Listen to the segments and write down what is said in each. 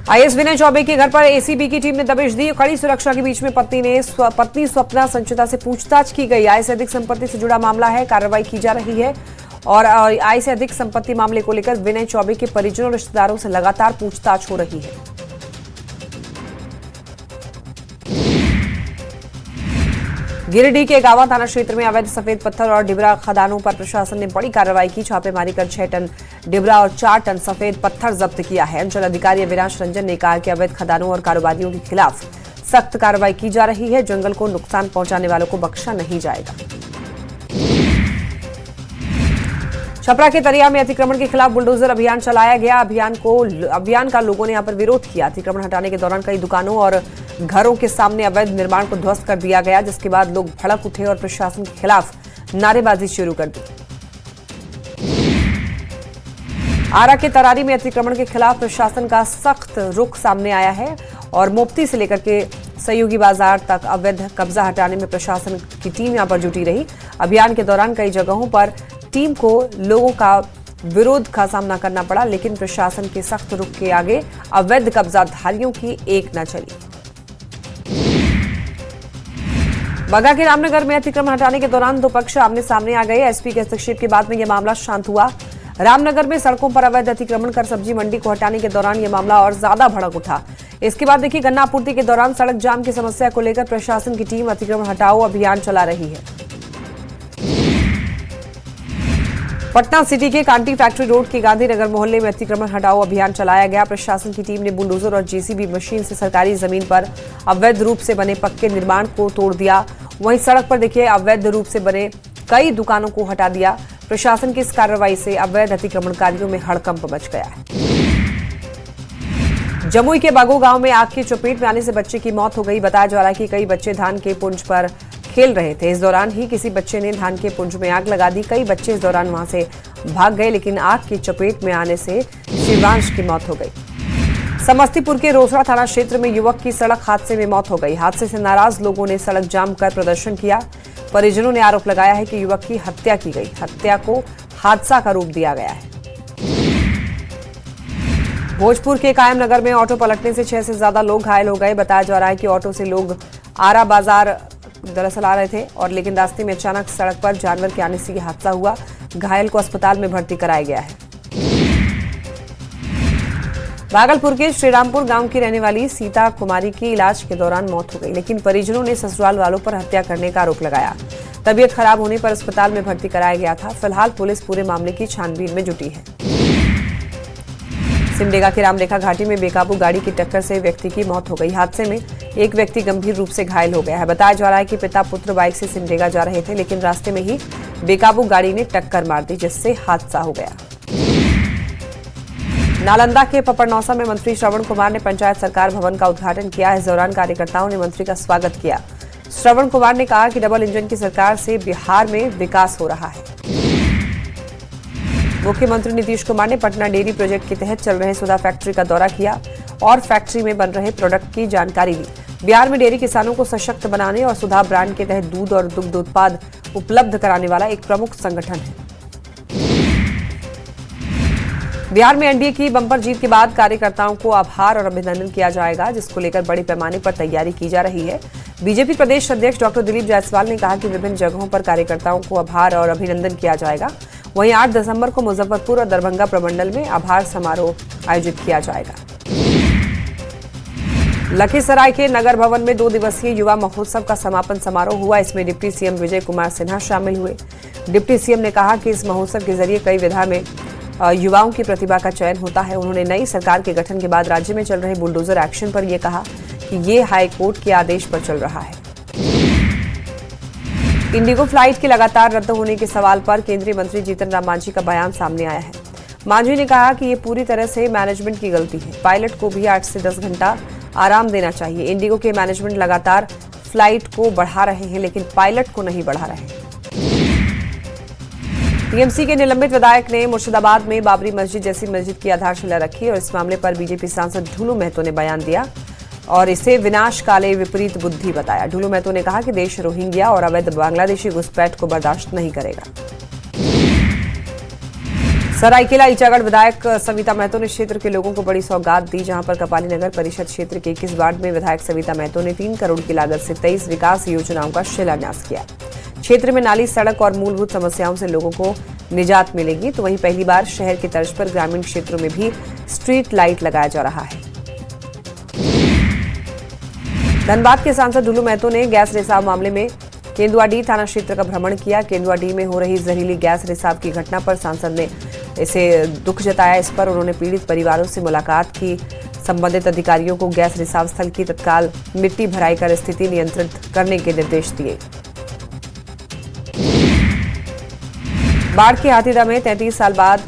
IAS विनय चौबे के घर पर एसीबी की टीम ने दबिश दी। कड़ी सुरक्षा के बीच में पत्नी स्वप्ना संचिता से पूछताछ की गई। आय से अधिक संपत्ति से जुड़ा मामला है, कार्रवाई की जा रही है और आय से अधिक संपत्ति मामले को लेकर विनय चौबे के परिजनों और रिश्तेदारों से लगातार पूछताछ हो रही है। गिरिडीह के गावा थाना क्षेत्र में अवैध सफेद पत्थर और डिबरा खदानों पर प्रशासन ने बड़ी कार्रवाई की। छापेमारी कर 6 टन डिबरा और 4 टन सफेद पत्थर जब्त किया है। अंचल अधिकारी अविनाश रंजन ने कहा कि अवैध खदानों और कारोबारियों के खिलाफ सख्त कार्रवाई की जा रही है। जंगल को नुकसान पहुंचाने वालों को बख्शा नहीं जाएगा। छपरा के तरिया में अतिक्रमण के खिलाफ बुलडोजर अभियान चलाया गया। अभियान का लोगों ने यहां पर विरोध किया। अतिक्रमण हटाने के दौरान कई दुकानों और घरों के सामने अवैध निर्माण को ध्वस्त कर दिया गया, जिसके बाद लोग भड़क उठे और प्रशासन के खिलाफ नारेबाजी शुरू कर दी। आरा के तरारी में अतिक्रमण के खिलाफ प्रशासन का सख्त रुख सामने आया है और मोप्ती से लेकर के सहयोगी बाजार तक अवैध कब्जा हटाने में प्रशासन की टीम यहां पर जुटी रही। अभियान के दौरान कई जगहों पर टीम को लोगों का विरोध का सामना करना पड़ा, लेकिन प्रशासन के सख्त रुख के आगे अवैध कब्जाधारियों की एक न चली। बगा के रामनगर में अतिक्रमण हटाने के दौरान दो पक्ष आमने सामने आ गए। एसपी के हस्तक्षेप के बाद में यह मामला शांत हुआ। रामनगर में सड़कों पर अवैध अतिक्रमण कर सब्जी मंडी को हटाने के दौरान यह मामला और ज्यादा भड़क उठा। इसके बाद देखिए, गन्ना आपूर्ति के दौरान सड़क जाम की समस्या को लेकर प्रशासन की टीम अतिक्रमण हटाओ अभियान चला रही है। पटना सिटी के कांटी फैक्ट्री रोड के गांधीनगर मोहल्ले में अतिक्रमण हटाओ अभियान चलाया गया। प्रशासन की टीम ने बुलडोजर और जेसीबी मशीन से सरकारी जमीन पर अवैध रूप से बने पक्के निर्माण को तोड़ दिया। वहीं सड़क पर देखिए, अवैध रूप से बने कई दुकानों को हटा दिया। प्रशासन की इस कार्रवाई से अवैध अतिक्रमणकारियों में हड़कंप मच गया है। जमुई के बागो गांव में आग की चपेट में आने से बच्चे की मौत हो गई। बताया जा रहा है कि कई बच्चे धान के पुंज पर खेल रहे थे। इस दौरान ही किसी बच्चे ने धान के पुंज में आग लगा दी। कई बच्चे इस दौरान वहां से भाग गए, लेकिन आग की चपेट में आने से शिवांश की मौत हो गई। समस्तीपुर के रोसड़ा थाना क्षेत्र में युवक की सड़क हादसे में मौत हो गई। हादसे से नाराज लोगों ने सड़क जाम कर प्रदर्शन किया। परिजनों ने आरोप लगाया है कि युवक की हत्या की गई। हत्या को हादसा का रूप दिया गया है। भोजपुर के कायम नगर में ऑटो पलटने से 6 से ज्यादा लोग घायल हो गए। बताया जा रहा है कि ऑटो से लोग आरा बाजार दरअसल आ रहे थे और लेकिन रास्ते में अचानक सड़क पर जानवर के आने से यह हादसा हुआ। घायल को अस्पताल में भर्ती कराया गया है। भागलपुर के श्रीरामपुर गांव की रहने वाली सीता कुमारी की इलाज के दौरान मौत हो गई, लेकिन परिजनों ने ससुराल वालों पर हत्या करने का आरोप लगाया। तबीयत खराब होने पर अस्पताल में भर्ती कराया गया था। फिलहाल पुलिस पूरे मामले की छानबीन में जुटी है। सिमडेगा के रामरेखा घाटी में बेकाबू गाड़ी की टक्कर से व्यक्ति की मौत हो गई। हादसे में एक व्यक्ति गंभीर रूप से घायल हो गया है। बताया जा रहा है कि पिता पुत्र बाइक से सिमडेगा जा रहे थे, लेकिन रास्ते में ही बेकाबू गाड़ी ने टक्कर मार दी, जिससे हादसा हो गया। नालंदा के पपरनौसा में मंत्री श्रवण कुमार ने पंचायत सरकार भवन का उद्घाटन किया। इस दौरान कार्यकर्ताओं ने मंत्री का स्वागत किया। श्रवण कुमार ने कहा कि डबल इंजन की सरकार से बिहार में विकास हो रहा है। मुख्यमंत्री नीतीश कुमार ने पटना डेयरी प्रोजेक्ट के तहत चल रहे सुधा फैक्ट्री का दौरा किया और फैक्ट्री में बन रहे प्रोडक्ट की जानकारी ली। बिहार में डेयरी किसानों को सशक्त बनाने और सुधा ब्रांड के तहत दूध और दुग्ध उत्पाद उपलब्ध कराने वाला एक प्रमुख संगठन है। बिहार में एनडीए की बंपर जीत के बाद कार्यकर्ताओं को आभार और अभिनंदन किया जाएगा, जिसको लेकर बड़े पैमाने पर तैयारी की जा रही है। बीजेपी प्रदेश अध्यक्ष डॉक्टर दिलीप जायसवाल ने कहा कि विभिन्न जगहों पर कार्यकर्ताओं को आभार और अभिनंदन किया जाएगा। वहीं 8 दिसंबर को मुजफ्फरपुर और दरभंगा प्रमंडल में आभार समारोह आयोजित किया जाएगा। लखीसराय के नगर भवन में 2 दिवसीय युवा महोत्सव का समापन समारोह हुआ। इसमें डिप्टी सीएम विजय कुमार सिन्हा शामिल हुए। डिप्टी सीएम ने कहा कि इस महोत्सव के जरिए कई विधा में युवाओं की प्रतिभा का चयन होता है। उन्होंने नई सरकार के गठन के बाद राज्य में चल रहे बुलडोजर एक्शन पर यह कहा कि ये हाई कोर्ट के आदेश पर चल रहा है। इंडिगो फ्लाइट के लगातार रद्द होने के सवाल पर केंद्रीय मंत्री जीतन राम मांझी का बयान सामने आया है। मांझी ने कहा कि ये पूरी तरह से मैनेजमेंट की गलती है। पायलट को भी 8 से 10 घंटा आराम देना चाहिए। इंडिगो के मैनेजमेंट लगातार फ्लाइट को बढ़ा रहे हैं, लेकिन पायलट को नहीं बढ़ा रहे हैं। टीएमसी के निलंबित विधायक ने मुर्शिदाबाद में बाबरी मस्जिद जैसी मस्जिद की आधारशिला रखी और इस मामले पर बीजेपी सांसद ढुलू महतो ने बयान दिया और इसे विनाशकाले विपरीत बुद्धि बताया। ढुलू महतो ने कहा कि देश रोहिंग्या और अवैध बांग्लादेशी घुसपैठ को बर्दाश्त नहीं करेगा। सरायकेला ईचागढ़ विधायक सविता महतो ने क्षेत्र के लोगों को बड़ी सौगात दी, जहां पर कपाली नगर परिषद क्षेत्र के 21 वार्ड में विधायक सविता महतो ने 3 करोड़ की लागत से 23 विकास योजनाओं का शिलान्यास किया। क्षेत्र में नाली, सड़क और मूलभूत समस्याओं से लोगों को निजात मिलेगी, तो वहीं पहली बार शहर की तर्ज पर ग्रामीण क्षेत्रों में भी स्ट्रीट लाइट लगाया जा रहा है। धनबाद के सांसद डुलू महतो ने गैस रिसाव मामले में केंदुआडीह थाना क्षेत्र का भ्रमण किया। केंदुआडीह में हो रही जहरीली गैस रिसाव की घटना पर सांसद ने इसे दुख जताया। इस पर उन्होंने पीड़ित परिवारों से मुलाकात की। संबंधित अधिकारियों को गैस रिसाव स्थल की तत्काल मिट्टी भराई कर स्थिति नियंत्रित करने के निर्देश दिए। बाढ़ की हाथीदह में 33 साल बाद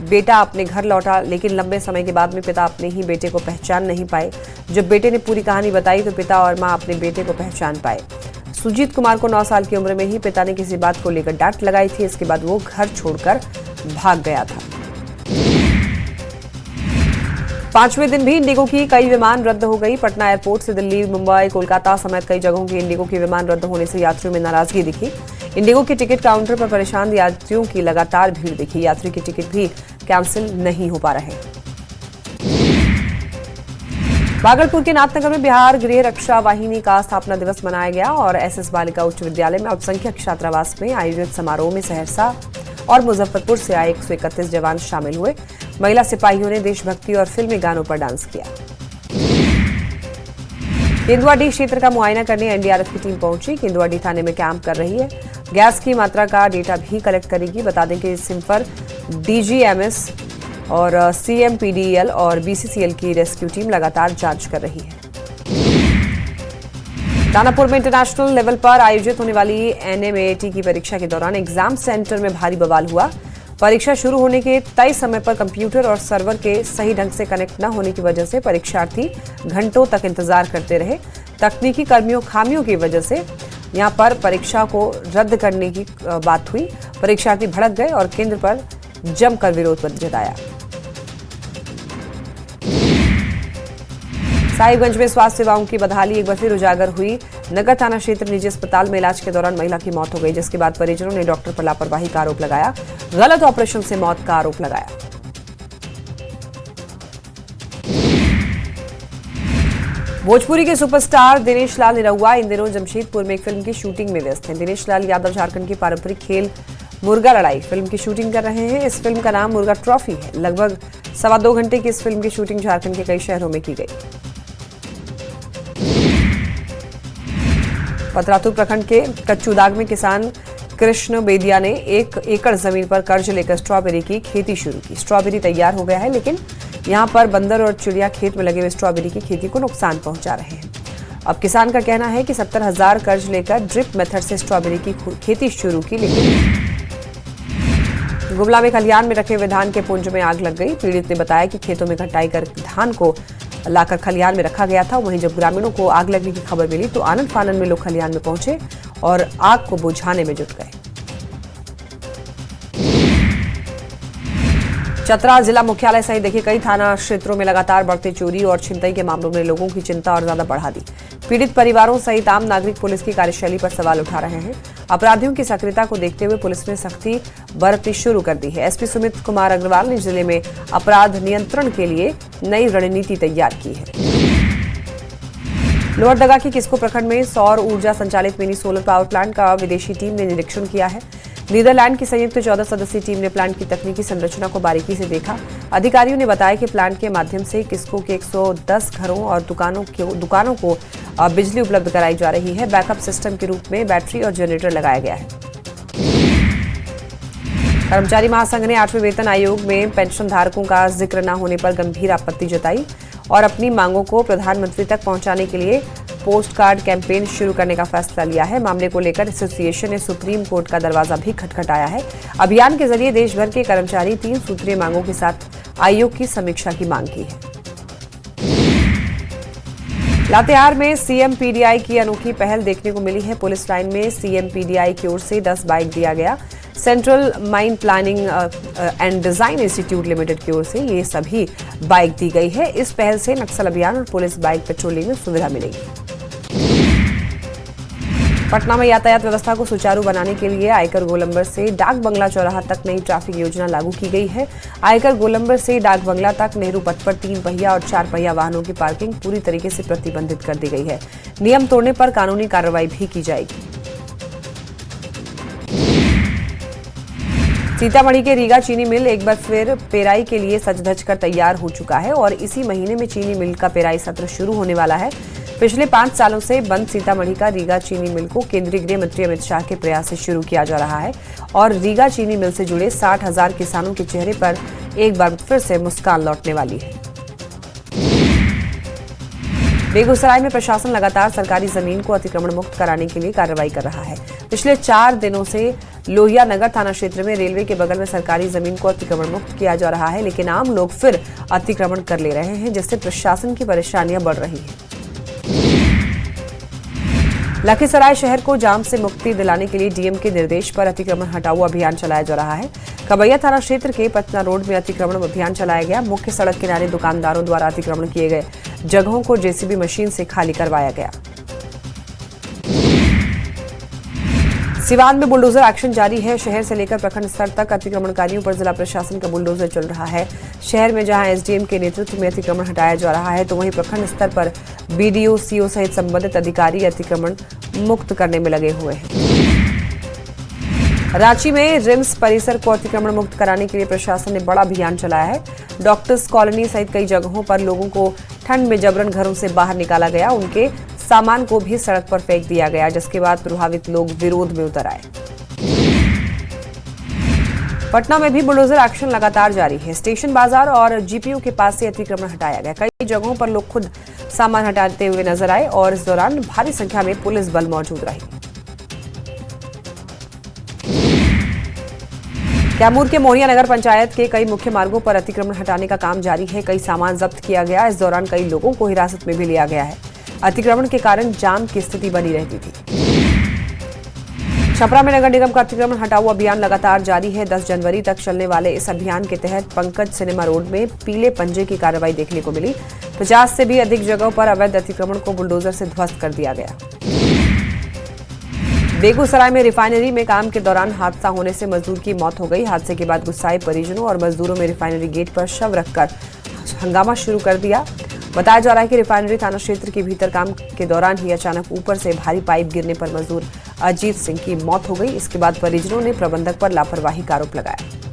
बेटा अपने घर लौटा, लेकिन लंबे समय के बाद में पिता अपने ही बेटे को पहचान नहीं पाए। जब बेटे ने पूरी कहानी बताई तो पिता और मां अपने बेटे को पहचान पाए। सुजीत कुमार को 9 साल की उम्र में ही पिता ने किसी बात को लेकर डांट लगाई थी। इसके बाद वो घर छोड़कर भाग गया था। 5वें दिन भी इंडिगो की कई विमान रद्द हो गई। पटना एयरपोर्ट से दिल्ली, मुंबई, कोलकाता समेत कई जगहों की इंडिगो के विमान रद्द होने से यात्रियों में नाराजगी दिखी। इंडिगो के टिकट काउंटर पर परेशान यात्रियों की लगातार भीड़ दिखी। यात्री के टिकट भी कैंसिल नहीं हो पा रहे। भागलपुर के नाथनगर में बिहार गृह रक्षा वाहिनी का स्थापना दिवस मनाया गया और एसएस बालिका उच्च विद्यालय में अल्पसंख्यक छात्रावास में आयोजित समारोह में सहरसा और मुजफ्फरपुर से आए 131 जवान शामिल हुए। महिला सिपाहियों ने देशभक्ति और फिल्मी गानों पर डांस किया। केंदुआडीह क्षेत्र का मुआयना करने एनडीआरएफ की टीम पहुंची। केंदुआडीह थाने में कैंप कर रही है। गैस की मात्रा का डेटा भी कलेक्ट करेगी। बता दें कि सिम्फर, डीजीएमएस और सीएमपीडीएल और बीसीसीएल की रेस्क्यू टीम लगातार जांच कर रही है। दानापुर में इंटरनेशनल लेवल पर आयोजित होने वाली एनएमएटी की परीक्षा के दौरान एग्जाम सेंटर में भारी बवाल हुआ। परीक्षा शुरू होने के तय समय पर कंप्यूटर और सर्वर के सही ढंग से कनेक्ट न होने की वजह से परीक्षार्थी घंटों तक इंतजार करते रहे। तकनीकी कर्मियों खामियों की वजह से यहां पर परीक्षा को रद्द करने की बात हुई। परीक्षार्थी भड़क गए और केंद्र पर जमकर विरोध जताया। साहिबगंज में स्वास्थ्य सेवाओं की बदहाली एक बार फिर उजागर हुई। नगर थाना क्षेत्र निजी अस्पताल में इलाज के दौरान महिला की मौत हो गई, जिसके बाद परिजनों ने डॉक्टर पर लापरवाही का आरोप लगाया। गलत ऑपरेशन से मौत का आरोप लगाया। भोजपुरी के सुपरस्टार दिनेश लाल निरहुआ इन दिनों जमशेदपुर में एक फिल्म की शूटिंग में व्यस्त हैं। दिनेश लाल यादव झारखंड की पारंपरिक खेल मुर्गा लड़ाई फिल्म की शूटिंग कर रहे हैं। इस फिल्म का नाम मुर्गा ट्रॉफी है। लगभग 2.25 घंटे की इस फिल्म की शूटिंग झारखंड के कई शहरों में की गई। पतरातू प्रखंड के कच्चूदाग में किसान कृष्ण बेदिया ने 1 एकड़ जमीन पर कर्ज लेकर स्ट्रॉबेरी की खेती शुरू की। स्ट्रॉबेरी तैयार हो गया है, लेकिन यहां पर बंदर और चिड़िया खेत में लगे हुए स्ट्रॉबेरी की खेती को नुकसान पहुंचा रहे हैं। अब किसान का कहना है कि 70,000 कर्ज लेकर ड्रिप मेथड से स्ट्रॉबेरी की खेती शुरू की, लेकिन गुमला में खलिहान में रखे हुए धान के पुंज में आग लग गई। पीड़ित ने बताया कि खेतों में कटाई कर धान को लाकर खलिहान में रखा गया था। वहीं जब ग्रामीणों को आग लगने की खबर मिली तो आनंद फानन में लोग खलिहान में पहुंचे और आग को बुझाने में जुट गए। चतरा जिला मुख्यालय सहित देखिए कई थाना क्षेत्रों में लगातार बढ़ते चोरी और छिनतई के मामलों ने लोगों की चिंता और ज्यादा बढ़ा दी। पीड़ित परिवारों सहित आम नागरिक पुलिस की कार्यशैली पर सवाल उठा रहे हैं। अपराधियों की सक्रियता को देखते हुए पुलिस ने सख्ती बरतनी शुरू कर दी है। एसपी सुमित कुमार अग्रवाल ने जिले में अपराध नियंत्रण के लिए नई रणनीति तैयार की है। लोहरदगा के किस्को प्रखंड में सौर ऊर्जा संचालित मिनी सोलर पावर प्लांट का विदेशी टीम ने निरीक्षण किया है। नीदरलैंड की संयुक्त 14 सदस्यीय टीम ने प्लांट की तकनीकी संरचना को बारीकी से देखा। अधिकारियों ने बताया कि प्लांट के माध्यम से किस्को के 110 घरों और दुकानों को बिजली उपलब्ध कराई जा रही है। बैकअप सिस्टम के रूप में बैटरी और जनरेटर लगाया गया है। कर्मचारी महासंघ ने 8वें वेतन आयोग में पेंशन धारकों का जिक्र न होने पर गंभीर आपत्ति जताई और अपनी मांगों को प्रधानमंत्री तक पहुंचाने के लिए पोस्ट कार्ड कैंपेन शुरू करने का फैसला लिया है। मामले को लेकर एसोसिएशन ने सुप्रीम कोर्ट का दरवाजा भी खटखटाया है। अभियान के जरिए देश भर के कर्मचारी 3 सूत्रीय मांगों के साथ आयोग की समीक्षा की मांग की है। लातेहार में सीएमपीडीआई की अनोखी पहल देखने को मिली है। पुलिस लाइन में सीएमपीडीआई की ओर से 10 बाइक दिया गया। Central mine planning and design institute limited की ओर से ये सभी बाइक दी गई है। इस पहल से नक्सल अभियान और पुलिस बाइक पेट्रोलिंग में सुविधा मिलेगी। पटना में यातायात व्यवस्था को सुचारू बनाने के लिए आयकर गोलंबर से डाक बंगला चौराहा तक नई ट्रैफिक योजना लागू की गई है। आयकर गोलंबर से डाक बंगला तक नेहरू पथ पर 3 पहिया और 4 पहिया वाहनों की पार्किंग पूरी तरीके से प्रतिबंधित कर दी गई है। नियम तोड़ने पर कानूनी कार्रवाई भी की जाएगी। सीतामढ़ी के रीगा चीनी मिल एक बार फिर पेराई के लिए सज धज कर तैयार हो चुका है और इसी महीने में चीनी मिल का पेराई सत्र शुरू होने वाला है। पिछले 5 सालों से बंद सीतामढ़ी का रीगा चीनी मिल को केंद्रीय गृह मंत्री अमित शाह के प्रयास से शुरू किया जा रहा है और रीगा चीनी मिल से जुड़े 60,000 किसानों के चेहरे पर एक बार फिर से मुस्कान लौटने वाली है। बेगूसराय में प्रशासन लगातार सरकारी जमीन को अतिक्रमण मुक्त कराने के लिए कार्रवाई कर रहा है। पिछले 4 दिनों से लोहिया नगर थाना क्षेत्र में रेलवे के बगल में सरकारी जमीन को अतिक्रमण मुक्त किया जा रहा है, लेकिन आम लोग फिर अतिक्रमण कर ले रहे हैं, जिससे प्रशासन की परेशानियां बढ़ रही हैं। लखीसराय शहर को जाम से मुक्ति दिलाने के लिए डीएम के निर्देश पर अतिक्रमण हटाओ अभियान चलाया जा रहा है। कबैया थाना क्षेत्र के पटना रोड में अतिक्रमण अभियान चलाया गया। मुख्य सड़क किनारे दुकानदारों द्वारा अतिक्रमण किए गए जगहों को जेसीबी मशीन से खाली करवाया गया। सिवान में बुलडोजर एक्शन जारी है। शहर से लेकर प्रखंड स्तर तक अतिक्रमणकारियों पर जिला प्रशासन का बुलडोजर चल रहा है। शहर में जहां एसडीएम के नेतृत्व में अतिक्रमण हटाया जा रहा है, तो वहीं प्रखंड स्तर पर बीडीओ, सीओ सहित संबंधित अधिकारी अतिक्रमण मुक्त करने में लगे हुए हैं। रांची में रिम्स परिसर को अतिक्रमण मुक्त कराने के लिए प्रशासन ने बड़ा अभियान चलाया है। डॉक्टर्स कॉलोनी सहित कई जगहों पर लोगों को ठंड में जबरन घरों से बाहर निकाला गया। उनके सामान को भी सड़क पर फेंक दिया गया, जिसके बाद प्रभावित लोग विरोध में उतर आए। पटना में भी बुलडोजर एक्शन लगातार जारी है। स्टेशन बाजार और जीपीयू के पास से अतिक्रमण हटाया गया। कई जगहों पर लोग खुद सामान हटाते हुए नजर आए और इस दौरान भारी संख्या में पुलिस बल मौजूद रही। कैमूर के मोहनिया नगर पंचायत के कई मुख्य मार्गों पर अतिक्रमण हटाने का काम जारी है। कई सामान जब्त किया गया। इस दौरान कई लोगों को हिरासत में भी लिया गया है। अतिक्रमण के कारण जाम की स्थिति बनी रहती थी। छपरा में नगर निगम का अतिक्रमण हटाओ अभियान लगातार जारी है। 10 जनवरी तक चलने वाले इस अभियान के तहत पंकज सिनेमा रोड में पीले पंजे की कार्रवाई देखने को मिली। 50 से भी अधिक जगहों पर अवैध अतिक्रमण को बुलडोजर से ध्वस्त कर दिया गया। बेगूसराय में रिफाइनरी में काम के दौरान हादसा होने से मजदूर की मौत हो गई। हादसे के बाद गुस्साए परिजनों और मजदूरों में रिफाइनरी गेट पर शव रखकर हंगामा शुरू कर दिया। बताया जा रहा है कि रिफाइनरी थाना क्षेत्र के भीतर काम के दौरान ही अचानक ऊपर से भारी पाइप गिरने पर मजदूर अजीत सिंह की मौत हो गई। इसके बाद परिजनों ने प्रबंधक पर लापरवाही का आरोप लगाया।